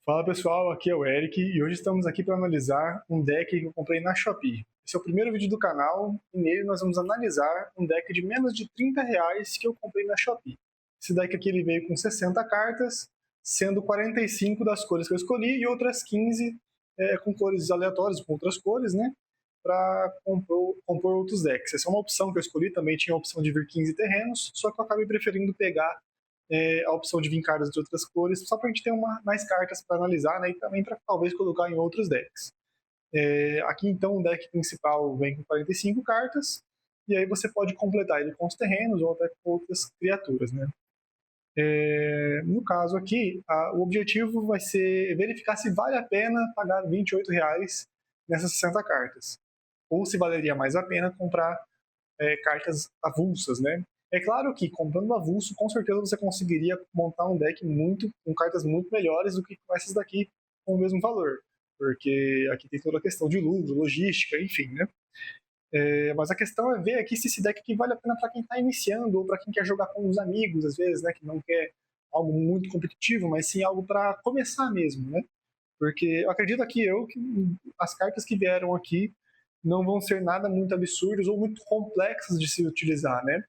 Fala pessoal, aqui é o Eric e hoje estamos aqui para analisar um deck que eu comprei na Shopee. Esse é o primeiro vídeo do canal e nele nós vamos analisar um deck de menos de R$ 30 que eu comprei na Shopee. Esse deck aqui ele veio com 60 cartas, sendo 45 das cores que eu escolhi e outras 15 com cores aleatórias, com outras cores, né? Para compor outros decks. Essa é uma opção que eu escolhi, também tinha a opção de vir 15 terrenos, só que eu acabei preferindo pegar a opção de vir cartas de outras cores, só para a gente ter mais cartas para analisar, né, e também para talvez colocar em outros decks. Aqui então o deck principal vem com 45 cartas, e aí você pode completar ele com os terrenos ou até com outras criaturas. Né? No caso aqui, o objetivo vai ser verificar se vale a pena pagar R$ 28 nessas 60 cartas, ou se valeria mais a pena comprar cartas avulsas, né? É claro que comprando avulso, com certeza você conseguiria montar um deck com cartas muito melhores do que com essas daqui com o mesmo valor, porque aqui tem toda a questão de lucro, logística, enfim, né? Mas a questão é ver aqui se esse deck aqui vale a pena para quem está iniciando ou para quem quer jogar com os amigos, às vezes, né? Que não quer algo muito competitivo, mas sim algo para começar mesmo, né? Porque eu acredito aqui que as cartas que vieram aqui não vão ser nada muito absurdas ou muito complexas de se utilizar, né?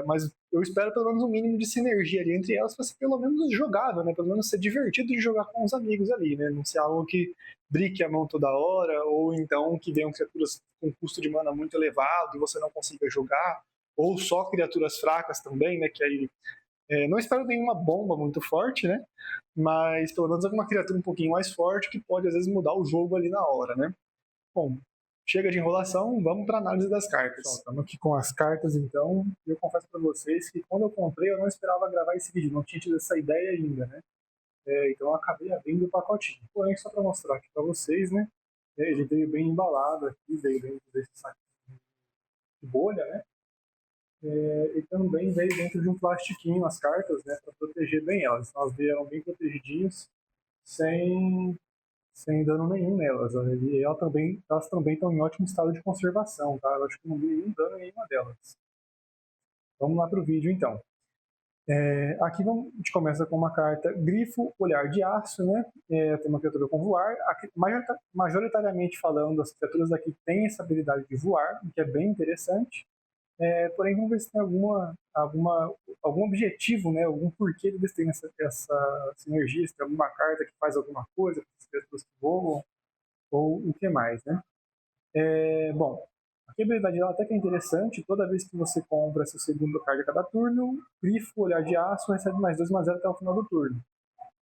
Mas eu espero pelo menos um mínimo de sinergia ali entre elas para ser pelo menos jogável, né? Pelo menos ser divertido de jogar com os amigos ali, né? Não ser algo que brique a mão toda hora ou então que venham criaturas com custo de mana muito elevado e você não consiga jogar, ou só criaturas fracas também, né? Que aí não espero nenhuma bomba muito forte, né? Mas pelo menos alguma criatura um pouquinho mais forte que pode às vezes mudar o jogo ali na hora, né? Bom, chega de enrolação, vamos para a análise das cartas. Estamos aqui com as cartas, então. Eu confesso para vocês que quando eu comprei, eu não esperava gravar esse vídeo, não tinha tido essa ideia ainda, né? Então eu acabei abrindo o pacotinho. Porém, só para mostrar aqui para vocês, né? Ele veio bem embalado aqui, veio dentro desse saco de bolha, né? E também veio dentro de um plastiquinho as cartas, né? Para proteger bem elas. Então elas vieram bem protegidinhas, sem sem dano nenhum nelas. E elas também estão em ótimo estado de conservação, tá? Eu acho que não vi nenhum dano em nenhuma delas. Vamos lá para o vídeo, então. Aqui a gente começa com uma carta Grifo, Olhar de Aço, né? Tem uma criatura com voar. Aqui, majoritariamente falando, as criaturas daqui têm essa habilidade de voar, o que é bem interessante. Porém, vamos ver se tem algum objetivo, né? Algum porquê eles têm essa sinergia, se tem alguma carta que faz alguma coisa, as criaturas que voam, ou o que mais, né? Bom, a habilidade dela até que é interessante. Toda vez que você compra seu segundo card a cada turno, Grifo, Olhar de Aço, recebe mais 2/0 até o final do turno.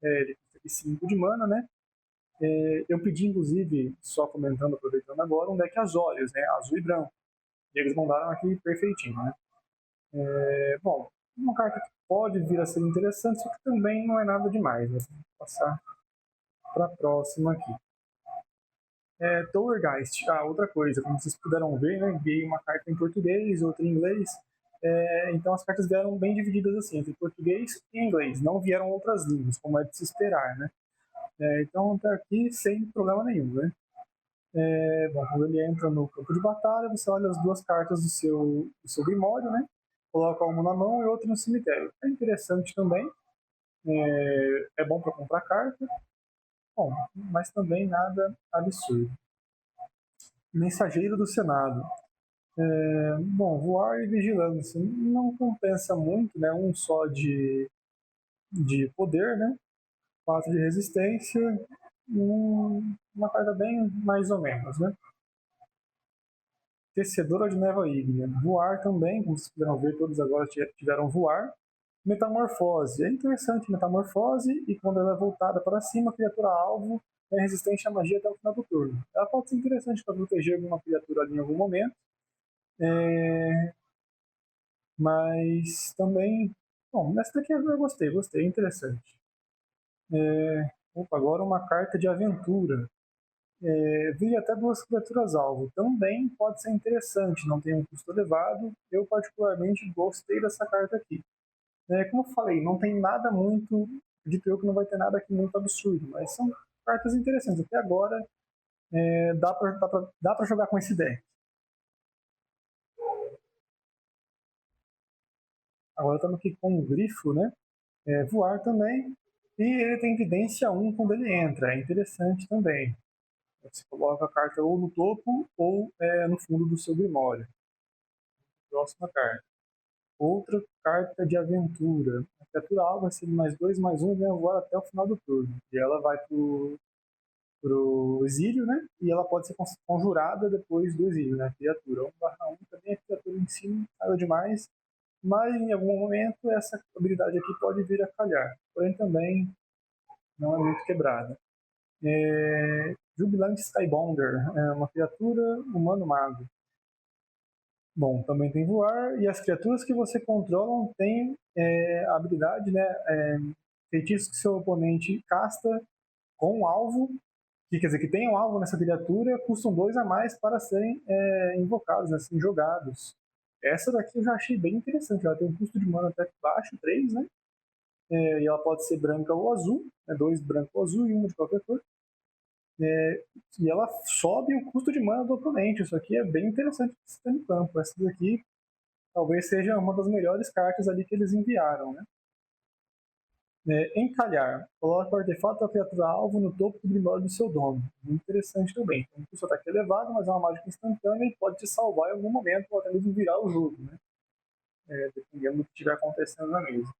Ele custa aqui 5 de mana, né? Eu pedi, inclusive, só comentando, aproveitando agora, um deck Azorius, né? Azul e branco. E eles mandaram aqui perfeitinho, né? Bom, uma carta que pode vir a ser interessante, só que também não é nada demais, né? Vou passar para a próxima aqui. Towergeist. Outra coisa, como vocês puderam ver, né, veio uma carta em português, outra em inglês. Então as cartas vieram bem divididas assim, entre português e inglês. Não vieram outras línguas, como é de se esperar, né? Então tá aqui sem problema nenhum, né? Bom, quando ele entra no campo de batalha, você olha as duas cartas do seu Grimório, né? Coloca uma na mão e outra no cemitério. É interessante também. É bom para comprar carta. Bom, mas também nada absurdo. Mensageiro do Senado. Bom, voar e vigilância não compensa muito, né? Um só de poder, né? 4 de resistência, uma carta bem mais ou menos, né? Tecedora de névoa ígnea. Voar também, como vocês puderam ver, todos agora tiveram voar. Metamorfose. É interessante, metamorfose, e quando ela é voltada para cima, a criatura alvo é resistente à magia até o final do turno. Ela pode ser interessante para proteger alguma criatura ali em algum momento. Mas também. Bom, essa daqui eu gostei, é interessante. Agora uma carta de aventura. Vi até duas criaturas alvo. Também pode ser interessante, não tem um custo elevado. Eu, particularmente, gostei dessa carta aqui. Como eu falei, não tem nada muito. Dito eu que não vai ter nada aqui muito absurdo, mas são cartas interessantes. Até agora dá pra jogar com esse deck. Agora estamos aqui com um grifo, né? Voar também. E ele tem evidência 1 quando ele entra, é interessante também. Você coloca a carta ou no topo ou no fundo do seu grimório. Próxima carta. Outra carta de aventura. A criatura alva recebe +2/+1 e ganha voar até o final do turno. E ela vai pro exílio, né? E ela pode ser conjurada depois do exílio, né? A criatura 1/1 também a criatura em si nada demais, mas em algum momento essa habilidade aqui pode vir a calhar. Porém também não é muito quebrada. Jubilante Skybonder é uma criatura humano-mago. Bom, também tem voar, e as criaturas que você controla têm a habilidade, né? Feitiços que seu oponente casta com um alvo, que quer dizer que tem um alvo nessa criatura, custam 2 a mais para serem invocados, né, serem jogados. Essa daqui eu já achei bem interessante, ela tem um custo de mana até baixo, 3, né? E ela pode ser branca ou azul, 2 branco ou azul e uma de qualquer cor. E ela sobe o custo de mana do oponente. Isso aqui é bem interessante para o sistema de campo. Essa daqui talvez seja uma das melhores cartas ali que eles enviaram, né? Encalhar. Coloca o artefato da criatura alvo no topo do grimório do seu dono. Muito interessante também. Então, o custo ataque é elevado, mas é uma mágica instantânea e pode te salvar em algum momento ou até mesmo virar o jogo, né? Dependendo do que estiver acontecendo na mesa.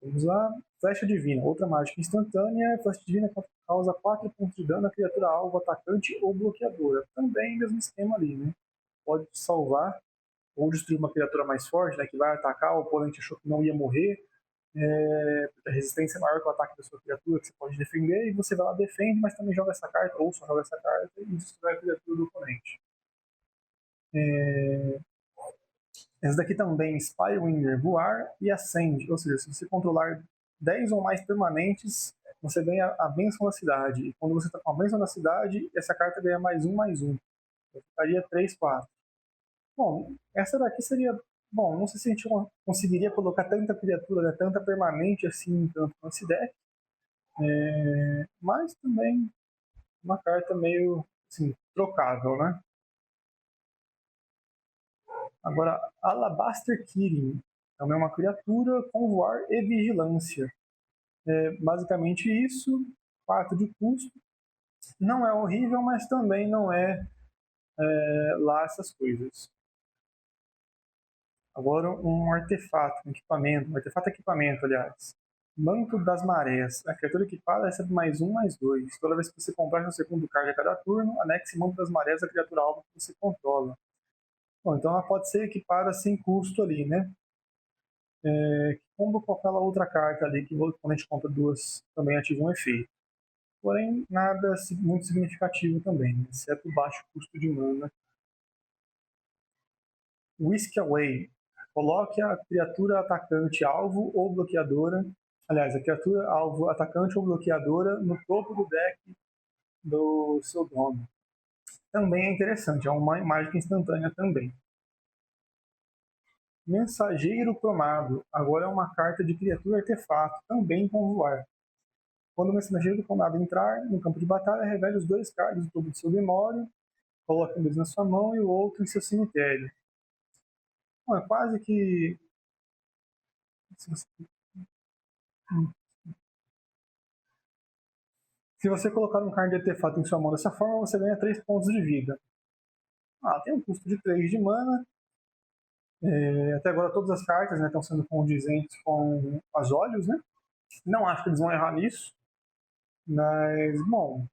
Vamos lá. Flecha Divina. Outra mágica instantânea. Flecha Divina causa 4 pontos de dano à criatura alvo, atacante ou bloqueadora. Também mesmo esquema ali, né? Pode te salvar ou destruir uma criatura mais forte, né, que vai atacar, o oponente achou que não ia morrer, a resistência é maior que o ataque da sua criatura, que você pode defender, e você vai lá, defende, mas também joga essa carta, ou só joga essa carta, e destrói a criatura do oponente. Essa daqui também, Spirewinder, voar e acende, ou seja, se você controlar 10 ou mais permanentes, você ganha a bênção da cidade, e quando você está com a bênção da cidade, essa carta ganha +1/+1. Eu ficaria 3/4. Bom, essa daqui seria. Bom, não sei se a gente conseguiria colocar tanta criatura, né, tanta permanente assim, tanto nesse deck. Mas também uma carta meio assim, trocável, né? Agora, Alabaster Kirin. Também é uma criatura com voar e vigilância. Basicamente isso, 4 de custo. Não é horrível, mas também não é lá essas coisas. Agora um artefato, um artefato equipamento, aliás. Manto das Marés. A criatura equipada recebe +1/+2. Toda vez que você comprar no segundo card a cada turno, anexe Manto das Marés à criatura alvo que você controla. Bom, então ela pode ser equipada sem custo ali, né? Combo com aquela outra carta ali, que quando a gente compra duas, também ativa um efeito. Porém, nada muito significativo também, né? Exceto o baixo custo de mana. Whisk Away. Coloque a criatura atacante alvo ou bloqueadora. Aliás, a criatura alvo atacante ou bloqueadora no topo do deck do seu dono. Também é interessante, é uma mágica instantânea também. Mensageiro Cromado. Agora é uma carta de criatura artefato, também com voar. Quando o Mensageiro Cromado entrar no campo de batalha, revele os 2 cards do topo do seu grimório, coloque um deles na sua mão e o outro em seu cemitério. Bom, é quase que. Se você colocar um card de artefato em sua mão dessa forma, você ganha 3 pontos de vida. Tem um custo de 3 de mana. Até agora todas as cartas, né, estão sendo condizentes com as olhos, né? Não acho que eles vão errar nisso. Mas, bom,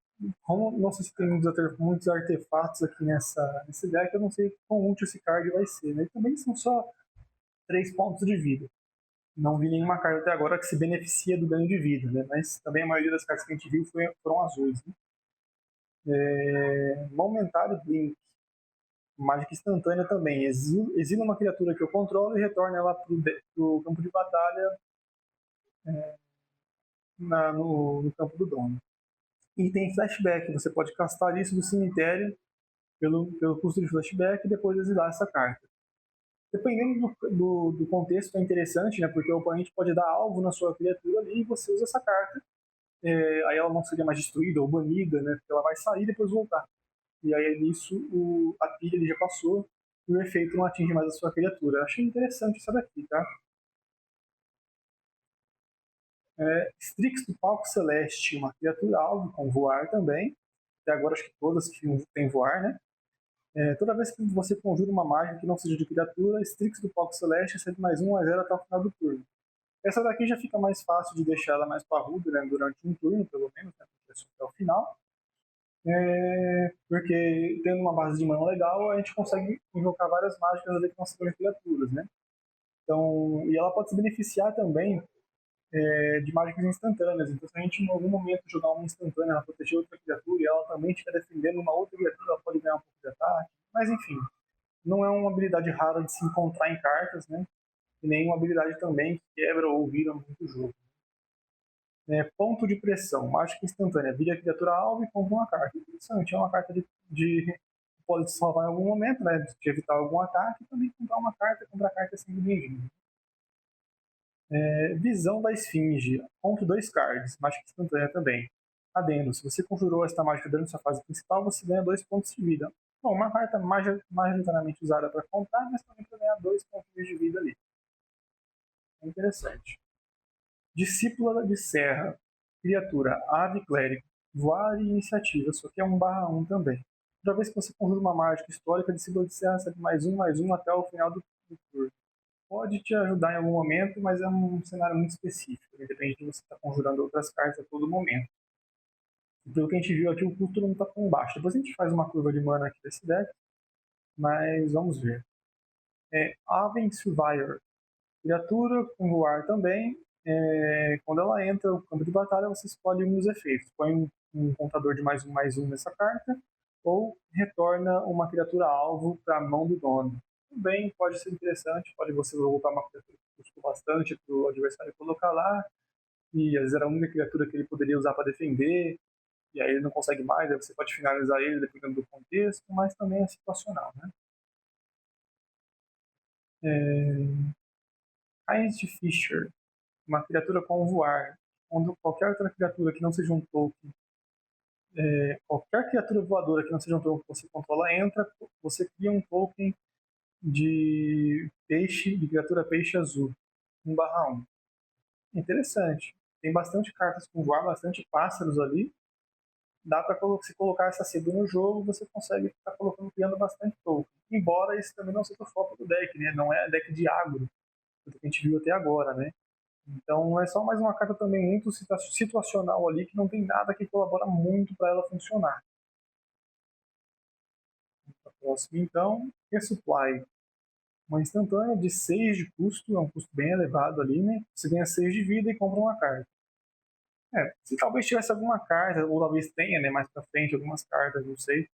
como não sei se tem muitos artefatos aqui nesse deck, eu não sei quão útil esse card vai ser, né? E também são só 3 pontos de vida. Não vi nenhuma carta até agora que se beneficia do ganho de vida, né? Mas também a maioria das cartas que a gente viu foram azuis, né? Momentário Blink. Mágica instantânea também. Exila uma criatura que eu controlo e retorna ela pro campo de batalha no campo do dono. E tem flashback. Você pode castar isso do cemitério pelo custo de flashback e depois exilar essa carta. Dependendo do contexto, é interessante, né? Porque o oponente pode dar alvo na sua criatura ali e você usa essa carta. Aí ela não seria mais destruída ou banida, né? Porque ela vai sair e depois voltar. E aí nisso a pilha ele já passou e o efeito não atinge mais a sua criatura. Eu achei interessante isso daqui, tá? Strix do Palco Celeste, uma criatura alvo com voar também. Até agora acho que todas que têm voar, né? Toda vez que você conjura uma mágica que não seja de criatura, Strix do Palco Celeste recebe +1/+0 até o final do turno. Essa daqui já fica mais fácil de deixar ela mais parruda, né, durante um turno, pelo menos, né, até o final. Porque tendo uma base de mana legal, a gente consegue invocar várias mágicas ali que não são criaturas, né? Então, e ela pode se beneficiar também de mágicas instantâneas. Então, se a gente em algum momento jogar uma instantânea para proteger outra criatura e ela também estiver defendendo uma outra criatura, ela pode ganhar um pouco de ataque. Mas, enfim, não é uma habilidade rara de se encontrar em cartas, né? E nem uma habilidade também que quebra ou vira muito o jogo. Ponto de pressão, mágica instantânea, vira a criatura alvo e compra uma carta. Interessante, é uma carta de pode se salvar em algum momento, né? De evitar algum ataque e também comprar carta sem bem-vindo. Visão da Esfinge, compre 2 cards, mágica instantânea também. Adendo, se você conjurou esta mágica durante sua fase principal, você ganha 2 pontos de vida. Bom, uma carta majoritariamente usada para comprar, mas também para ganhar 2 pontos de vida ali. É interessante. Discípula de Serra, criatura, ave clérigo, voar e iniciativa, só que é 1/1 também. Toda vez que você conjura uma mágica histórica, Discípula de Serra recebe +1/1 até o final do turno. Pode te ajudar em algum momento, mas é um cenário muito específico, né? Depende de você estar conjurando outras cartas a todo momento. E pelo que a gente viu aqui, o custo não está tão baixo. Depois a gente faz uma curva de mana aqui desse deck, mas vamos ver. Aven Survivor, criatura com voar também. Quando ela entra no campo de batalha, você escolhe um dos efeitos. Põe um contador de +1/+1 nessa carta, ou retorna uma criatura alvo para a mão do dono. Também pode ser interessante, pode você voltar uma criatura que custou bastante para o adversário colocar lá, e às vezes era a única criatura que ele poderia usar para defender, e aí ele não consegue mais, aí você pode finalizar ele dependendo do contexto, mas também é situacional, né? Heinz Fischer, uma criatura com voar. Quando qualquer outra criatura que não seja um token, qualquer criatura voadora que não seja um token que você controla entra, você cria um token de peixe, de criatura peixe azul, 1/1. Interessante. Tem bastante cartas com voar, bastante pássaros ali. Dá para se colocar essa cedo no jogo, você consegue estar criando bastante token. Embora isso também não seja o foco do deck, né? Não é deck de agro, que a gente viu até agora, né? Então é só mais uma carta também muito situacional ali, que não tem nada que colabora muito para ela funcionar. A próxima então, Resupply. Uma instantânea de 6 de custo, é um custo bem elevado ali, né? Você ganha 6 de vida e compra uma carta. Se talvez tivesse alguma carta, ou talvez tenha, né, mais pra frente, algumas cartas, não sei,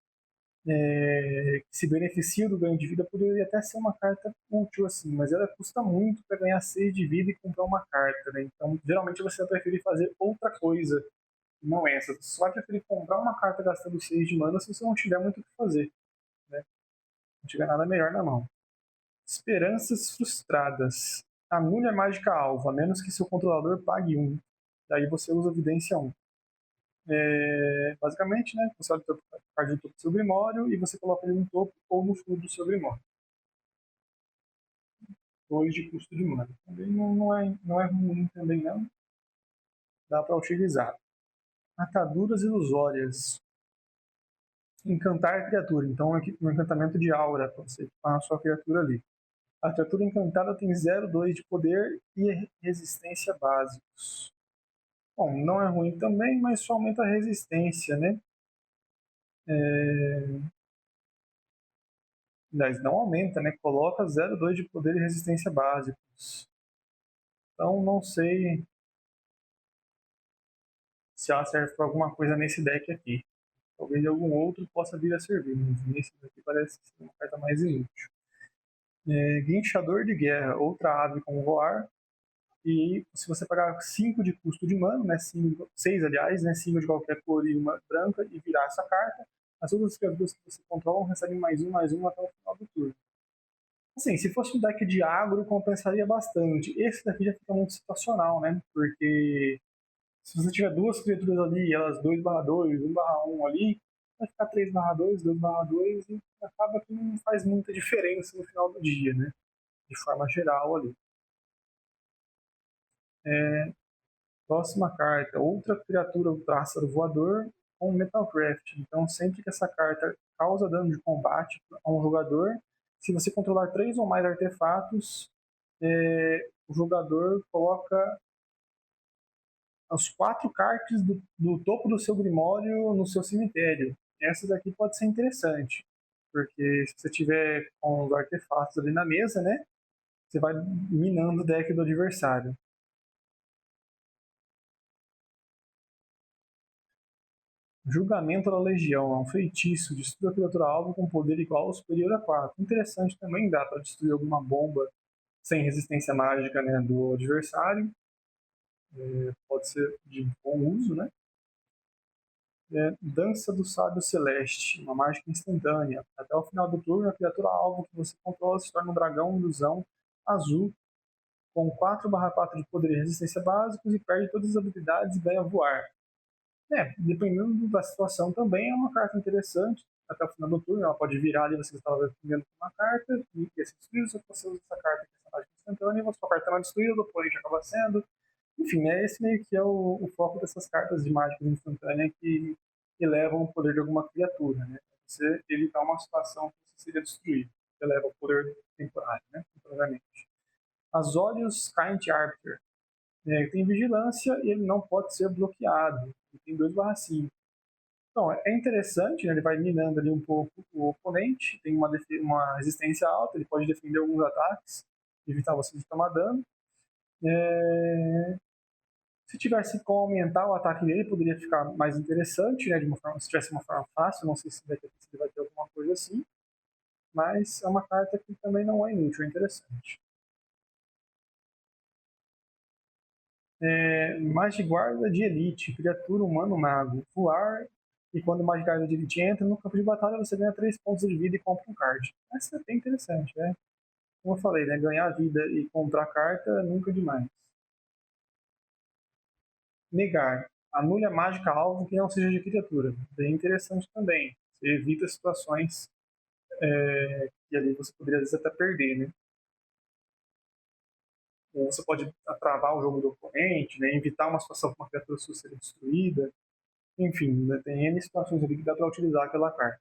que se beneficia do ganho de vida, poderia até ser uma carta útil assim, mas ela custa muito para ganhar 6 de vida e comprar uma carta, né? Então, geralmente você vai preferir fazer outra coisa, não essa. Você só vai preferir comprar uma carta gastando 6 de mana se você não tiver muito o que fazer, né? Não tiver nada melhor na mão. Esperanças frustradas. Anule a mágica alvo, a menos que seu controlador pague 1. Daí você usa evidência 1. Basicamente, né, você olha o card do topo do seu Grimório e você coloca ele no topo ou no fundo do seu Grimório. 2 de custo de mana. Também não é ruim também não. Dá para utilizar. Ataduras ilusórias. Encantar a criatura. Então um encantamento de aura para você equipar a sua criatura ali. A criatura encantada tem 0,2 de poder e resistência básicos. Bom, não é ruim também, mas só aumenta a resistência, né? Mas não aumenta, né? Coloca 0,2 de poder e resistência básicos. Então não sei se ela serve para alguma coisa nesse deck aqui. Talvez algum outro possa vir a servir, mas nesse daqui parece ser uma carta mais inútil. Guinchador de Guerra, outra ave com voar. E se você pagar 5 de custo de mana, né, 6 aliás, né, 5 de qualquer cor e uma branca, e virar essa carta, as outras criaturas que você controla recebem +1/+1 até o final do turno. Assim, se fosse um deck de agro, compensaria bastante. Esse daqui já fica muito situacional, né? Porque se você tiver duas criaturas ali, elas 2/2, 1/1 ali, vai ficar 3/2, 2/2 e acaba que não faz muita diferença no final do dia, né? De forma geral ali. Próxima carta, outra criatura pássaro voador com Metalcraft. Então, sempre que essa carta causa dano de combate a um jogador, se você controlar 3 ou mais artefatos, o jogador coloca as 4 cartas do topo do seu Grimório no seu cemitério. Essa daqui pode ser interessante, porque se você tiver com os artefatos ali na mesa, né, você vai minando o deck do adversário. Julgamento da Legião é um feitiço, destrói a criatura alvo com poder igual ou superior a 4. Interessante também, dá para destruir alguma bomba sem resistência mágica, né, do adversário. Pode ser de bom uso, né? Dança do Sábio Celeste, uma mágica instantânea. Até o final do turno, a criatura alvo que você controla se torna um dragão ilusão azul com 4/4 de poder e resistência básicos e perde todas as habilidades e ganha voar. Dependendo da situação também é uma carta interessante. Até o final do turno, ela pode virar ali, você estava defendendo com uma carta, e ia ser destruído, se você usa essa carta, que é essa mágica instantânea, e a sua carta não é destruída, o oponente acaba sendo. Enfim, esse meio que é o foco dessas cartas de mágica instantânea que elevam o poder de alguma criatura, né? Você evitar uma situação que você seria destruído, que eleva o poder temporário, né? Temporariamente. Azorius Kind Arbiter. Tem vigilância e ele não pode ser bloqueado. Ele tem 2/5. Então, é interessante, né? Ele vai minando ali um pouco o oponente, tem uma resistência alta, ele pode defender alguns ataques, evitar você de tomar dano. Se tivesse como aumentar o ataque dele, poderia ficar mais interessante, né? De uma forma, se tivesse uma forma fácil, não sei se daqui ele vai ter alguma coisa assim, mas é uma carta que também não é inútil, é interessante. Magiguarda de Elite, criatura humano-mago, voar, e quando o Magiguarda de Elite entra no campo de batalha, você ganha 3 pontos de vida e compra um card. Essa é bem interessante, né? Como eu falei, né? Ganhar vida e comprar carta nunca é demais. Negar. Anule a mágica alvo que não seja de criatura. Bem interessante também. Você evita situações que ali você poderia às vezes até perder, né? Ou você pode travar o jogo do oponente, né? Evitar uma situação com uma criatura sua ser destruída. Enfim, né? Tem N situações ali que dá para utilizar aquela carta.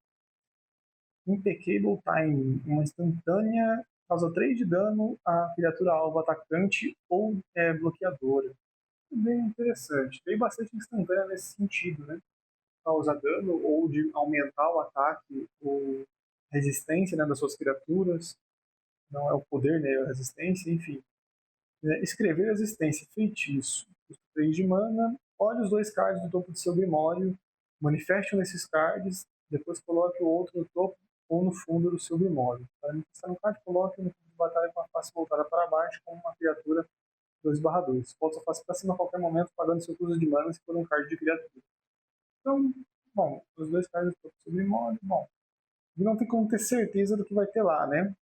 Impeccable Time. Uma instantânea causa 3 de dano a criatura alvo atacante ou bloqueadora. Bem interessante. Tem bastante instantânea nesse sentido, né? Causar dano ou de aumentar o ataque ou resistência, né, das suas criaturas. Não é o poder, né, é a resistência, enfim. Escrever resistência, feitiço. 3 de mana. Olhe os 2 cards do topo do seu grimório. Manifeste um desses cards. Depois coloque o outro no topo ou no fundo do seu grimório. Para manifestar no card, coloque no fundo de batalha com a face voltada para baixo como uma criatura 2/2. Volta sua face para cima a qualquer momento, pagando seu custo de mana se for um card de criatura. Então, bom, os 2 cards do topo do seu grimório, bom. E não tem como ter certeza do que vai ter lá, né?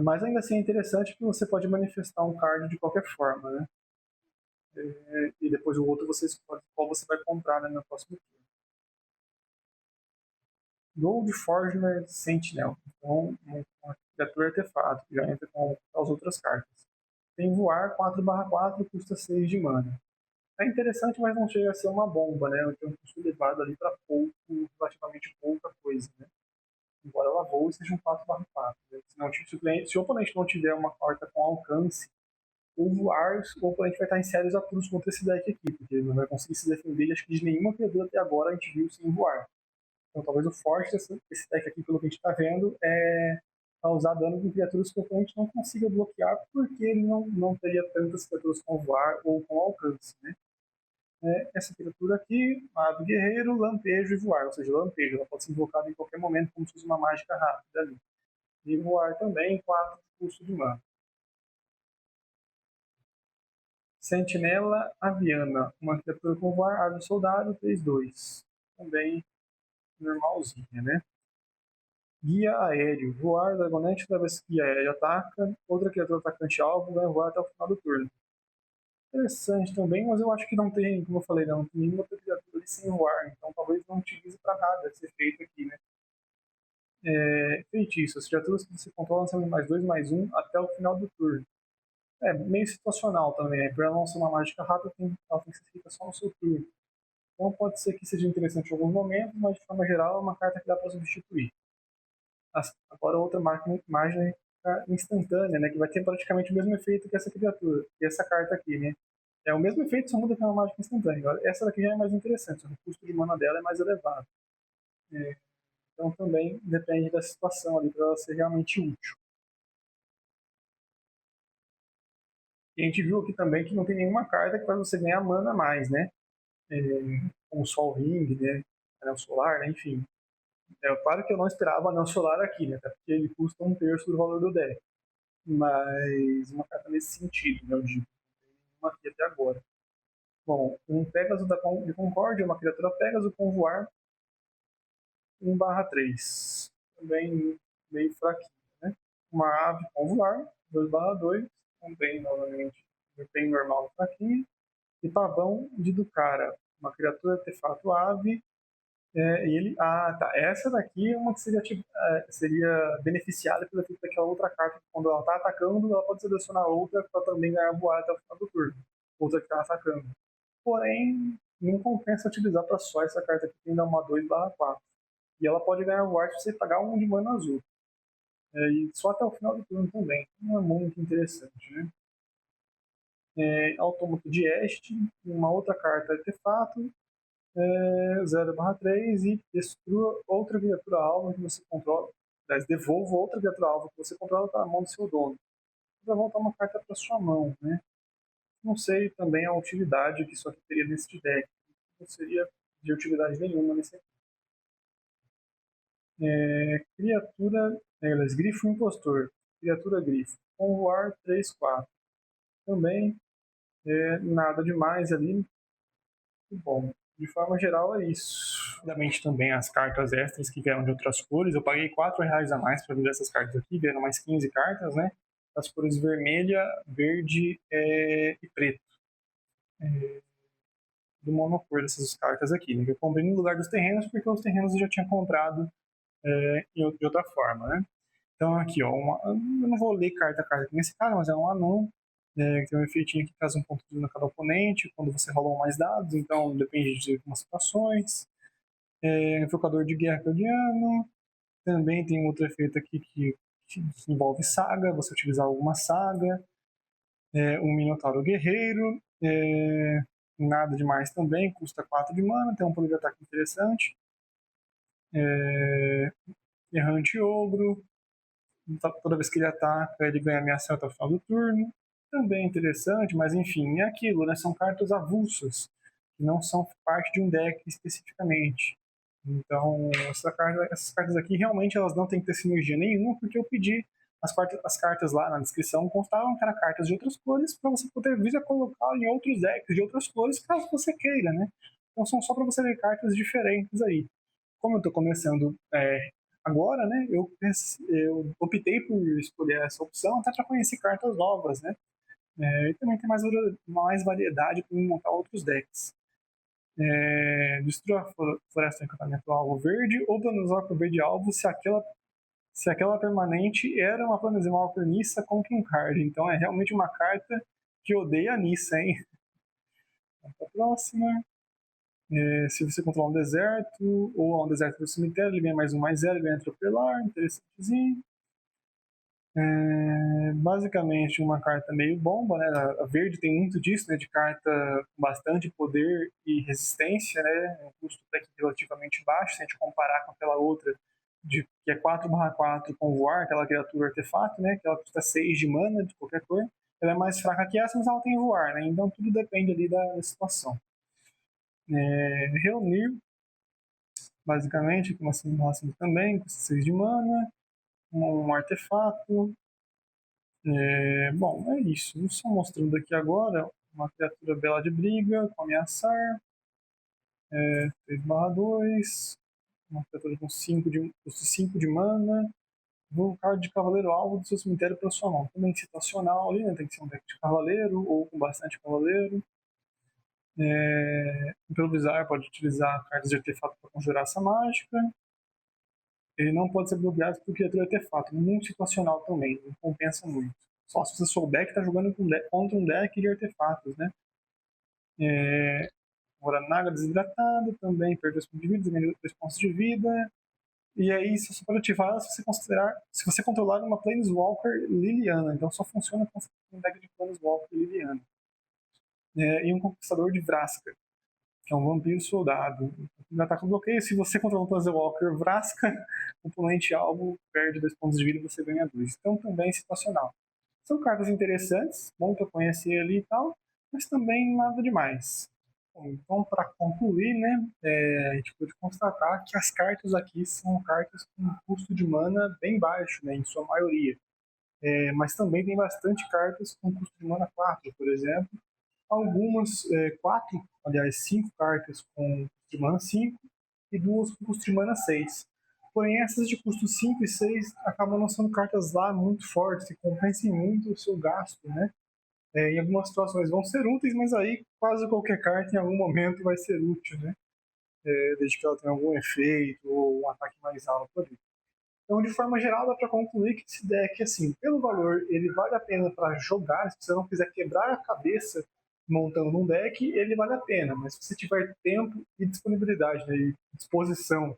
Mas ainda assim é interessante que você pode manifestar um card de qualquer forma, né? E depois o outro você escolhe qual você vai comprar, né, no próximo turno. Gold Forger Sentinel. Então, uma criatura artefato, que já entra com as outras cartas. Tem voar 4/4, custa 6 de mana. É interessante, mas não chega a ser uma bomba, né? Tem um custo elevado ali para pouco, relativamente pouca coisa, né? Embora ela voe, seja um 4/4. Né? Se o oponente não tiver uma carta com alcance ou voar, o oponente vai estar em sérios apuros contra esse deck aqui, porque ele não vai conseguir se defender, acho que de nenhuma criatura até agora a gente viu sem voar. Então talvez o forte desse deck aqui, pelo que a gente está vendo, é causar dano com criaturas que o oponente não consiga bloquear, porque ele não teria tantas criaturas com voar ou com alcance, né? Essa criatura aqui, a do guerreiro, lampejo e voar, ou seja, lampejo, ela pode ser invocada em qualquer momento como se fosse uma mágica rápida ali. E voar também, 4 de custo de mana. Sentinela Aviana, uma criatura com voar, árvore soldado, 3/2. Também normalzinha, né? Guia aéreo, voar, dragonete, através guia aéreo, ataca, outra criatura atacante alvo, vai voar até o final do turno. Interessante também, mas eu acho que não tem, como eu falei, não tem nenhuma outra criatura ali sem voar, então talvez não utilize para nada esse efeito aqui, né? Feitiço, as criaturas que você controla recebem +2/1 até o final do turno. É meio situacional também, né? Por ela não ser uma mágica rápida, ela tem que ser feita só no seu turno. Então pode ser que seja interessante em alguns momentos, mas de forma geral é uma carta que dá para substituir. Agora outra mágica instantânea, né? Que vai ter praticamente o mesmo efeito que essa criatura, que essa carta aqui, né? É o mesmo efeito, só muda que é uma mágica instantânea. Agora, essa daqui já é mais interessante, o custo de mana dela é mais elevado. Então também depende da situação ali para ela ser realmente útil. E a gente viu aqui também que não tem nenhuma carta que faz você ganhar mana a mais, né? É, como o Sol Ring, né? Anel Solar, né? Enfim. Claro que eu não esperava Anel Solar aqui, né? Até porque ele custa um terço do valor do deck. Mas uma carta nesse sentido, né? Eu digo. Uma aqui até agora. Bom, um Pegasus de Concórdia, uma criatura Pegasus com voar 1/3. Também meio fraquinho, né? Uma ave com voar 2/2. Também, novamente, bem normal fraquinho. E Pavão de Ducara, uma criatura artefato ave. E ele. Ah, tá. Essa daqui é uma que seria, seria beneficiada pelo efeito daquela outra carta. Quando ela está atacando, ela pode selecionar outra para também ganhar voar até o final do turno. Outra que está atacando. Porém, não compensa utilizar para só essa carta aqui, que ainda é uma 2/4. E ela pode ganhar voar se você pagar um de mana azul. E só até o final do turno também. Não é muito interessante, né? Autômato de Este, uma outra carta artefato, 0/3 e destrua outra criatura alvo que você controla. Aliás, devolva outra criatura alvo que você controla para a mão do seu dono. Vai voltar uma carta para sua mão, né? Não sei também a utilidade que isso aqui teria nesse deck. Não seria de utilidade nenhuma nesse aqui. Criatura. Grifo Impostor. Criatura Grifo. Com voar 3/4. Também nada demais ali. Muito bom. De forma geral é isso. Obviamente também as cartas extras que vieram de outras cores. Eu paguei R$4 a mais para ver essas cartas aqui. Vieram mais 15 cartas, né? As cores vermelha, verde e preto. Do monocor dessas cartas aqui, né? Eu comprei no lugar dos terrenos porque os terrenos eu já tinha comprado de outra forma, né? Então aqui, ó, eu não vou ler carta a carta aqui nesse cara, mas é um anão, que tem um efeitinho que traz um ponto de vida a cada oponente, quando você rola mais dados, então depende de algumas situações. Invocador de guerra caudiano, também tem outro efeito aqui que envolve saga, você utilizar alguma saga, um Minotauro Guerreiro, nada demais também, custa 4 de mana, tem um poder de ataque interessante. Errante Ogro, toda vez que ele ataca, ele ganha ameaça até o final do turno. Também interessante, mas enfim, é aquilo, né? São cartas avulsas, que não são parte de um deck especificamente. Então, essas cartas aqui realmente elas não têm que ter sinergia nenhuma, porque eu pedi as cartas lá na descrição constavam que eram cartas de outras cores para você poder vir a colocar em outros decks de outras cores, caso você queira, né? Então são só para você ver cartas diferentes aí. Como eu estou começando agora, né, eu optei por escolher essa opção até para conhecer cartas novas, né? E também tem mais variedade para montar outros decks. Destrua a floresta de encantamento alvo verde ou Planeswalker para o verde alvo se aquela permanente era uma Planeswalker Nissa com Kincard. Então é realmente uma carta que odeia a Nissa, hein? Vamos para a próxima. Se você controlar um deserto ou um deserto do cemitério, ele ganha mais 1/0, ele ganha atropelar, interessantezinho. Basicamente uma carta meio bomba, né? A verde tem muito disso, né? De carta com bastante poder e resistência, né? Um custo relativamente baixo, se a gente comparar com aquela outra que é 4/4 com voar, aquela criatura artefato, né? Que ela custa 6 de mana de qualquer cor. Ela é mais fraca que essa, mas ela tem voar, né? Então tudo depende ali da situação. Reunir, basicamente, com uma simulação também, com 6 de mana, um artefato. Bom, é isso. Só mostrando aqui agora uma criatura bela de briga, com ameaçar, 3/2, uma criatura com 5 de mana, vou card de cavaleiro alvo do seu cemitério para sua mão. Também situacional ali, né? Tem que ser um deck de cavaleiro ou com bastante cavaleiro. Improvisar pode utilizar cartas de artefato para conjurar essa mágica. Ele não pode ser bloqueado por criatura artefato, nenhum situacional também, não compensa muito. Só se você souber que está jogando contra um deck de artefatos, né? Agora, Naga desidratada também, perde 2 pontos de vida, ganha 2 pontos de vida. E aí, você só pode ativar se você controlar uma Planeswalker Liliana. Então, só funciona com um deck de Planeswalker Liliana. E um Conquistador de Vraska, que é um vampiro soldado. Ele ataca com bloqueio. Se você controlar um Planeswalker Vraska, o oponente alvo perde 2 pontos de vida e você ganha 2. Então, também é situacional. São cartas interessantes, bom para conhecer ali e tal, mas também nada demais. Bom, então, para concluir, né, a gente pode constatar que as cartas aqui são cartas com custo de mana bem baixo, né, em sua maioria. Mas também tem bastante cartas com custo de mana 4, por exemplo. Algumas, 4, aliás, 5 cartas com custo de mana 5 e 2 com custo de mana 6. Porém, essas de custo 5 e 6 acabam não sendo cartas lá muito fortes, que compensem muito o seu gasto, né? Em algumas situações vão ser úteis, mas aí quase qualquer carta em algum momento vai ser útil, né? Desde que ela tenha algum efeito ou um ataque mais alto ali. Então, de forma geral, dá para concluir que esse deck, assim, pelo valor, ele vale a pena para jogar. Se você não quiser quebrar a cabeça montando um deck, ele vale a pena. Mas se você tiver tempo e disponibilidade, né, e disposição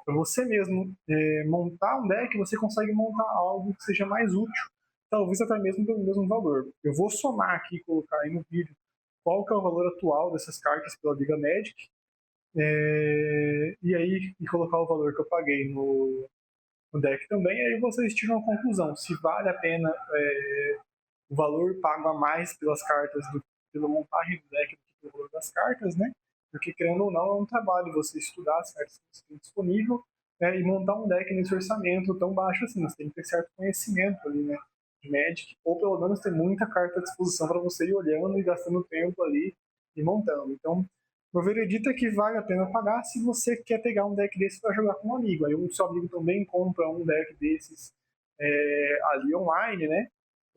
para você mesmo montar um deck, você consegue montar algo que seja mais útil, talvez até mesmo pelo mesmo valor. Eu vou somar aqui e colocar aí no vídeo qual que é o valor atual dessas cartas pela Liga Magic, e aí e colocar o valor que eu paguei no deck também, aí vocês tiram a conclusão se vale a pena o valor pago a mais pelas cartas, pela montagem do deck do que pelo valor das cartas, né? Porque, querendo ou não, é um trabalho você estudar as cartas que você tem disponível, e montar um deck nesse orçamento tão baixo assim. Você tem que ter certo conhecimento ali, né? De Magic, ou pelo menos ter muita carta à disposição para você ir olhando e gastando tempo ali e montando. Então, meu veredito é que vale a pena pagar se você quer pegar um deck desse para jogar com um amigo. Aí o seu amigo também compra um deck desses ali online, né?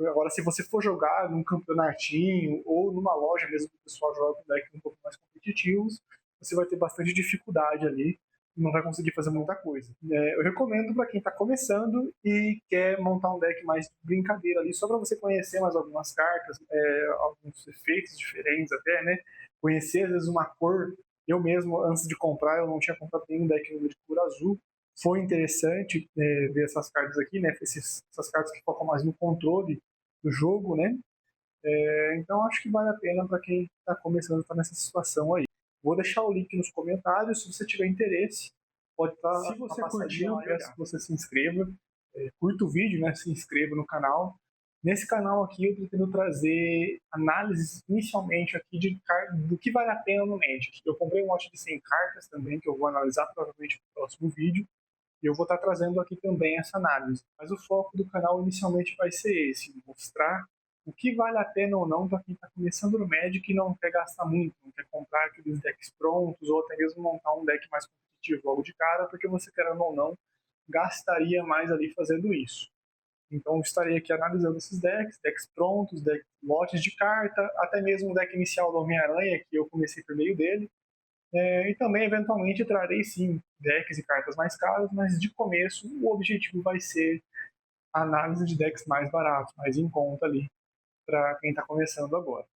Agora, se você for jogar num campeonatinho ou numa loja mesmo que o pessoal joga com decks um pouco mais competitivos, você vai ter bastante dificuldade ali e não vai conseguir fazer muita coisa. Eu recomendo para quem está começando e quer montar um deck mais de brincadeira ali, só para você conhecer mais algumas cartas, alguns efeitos diferentes até, né? Conhecer, às vezes, uma cor. Eu mesmo, antes de comprar, eu não tinha comprado nenhum deck de cor azul. Foi interessante ver essas cartas aqui, né? Essas cartas que focam mais no controle do jogo, né? Então acho que vale a pena para quem está começando a estar nessa situação aí. Vou deixar o link nos comentários, se você tiver interesse, pode estar. Se você curtiu, peço que você se inscreva, curta o vídeo, né? Se inscreva no canal. Nesse canal aqui eu pretendo trazer análises inicialmente aqui do que vale a pena no Magic. Eu comprei um lote de 100 cartas também, que eu vou analisar provavelmente no próximo vídeo. E eu vou estar trazendo aqui também essa análise. Mas o foco do canal inicialmente vai ser esse, mostrar o que vale a pena ou não para quem está começando no Magic e não quer gastar muito, não quer comprar aqueles decks prontos ou até mesmo montar um deck mais competitivo logo de cara, porque você, querendo ou não, gastaria mais ali fazendo isso. Então eu estarei aqui analisando esses decks prontos, lotes de carta, até mesmo o deck inicial do Homem-Aranha, que eu comecei por meio dele. E também, eventualmente, trarei sim decks e cartas mais caras, mas de começo o objetivo vai ser a análise de decks mais baratos, mais em conta ali, para quem está começando agora.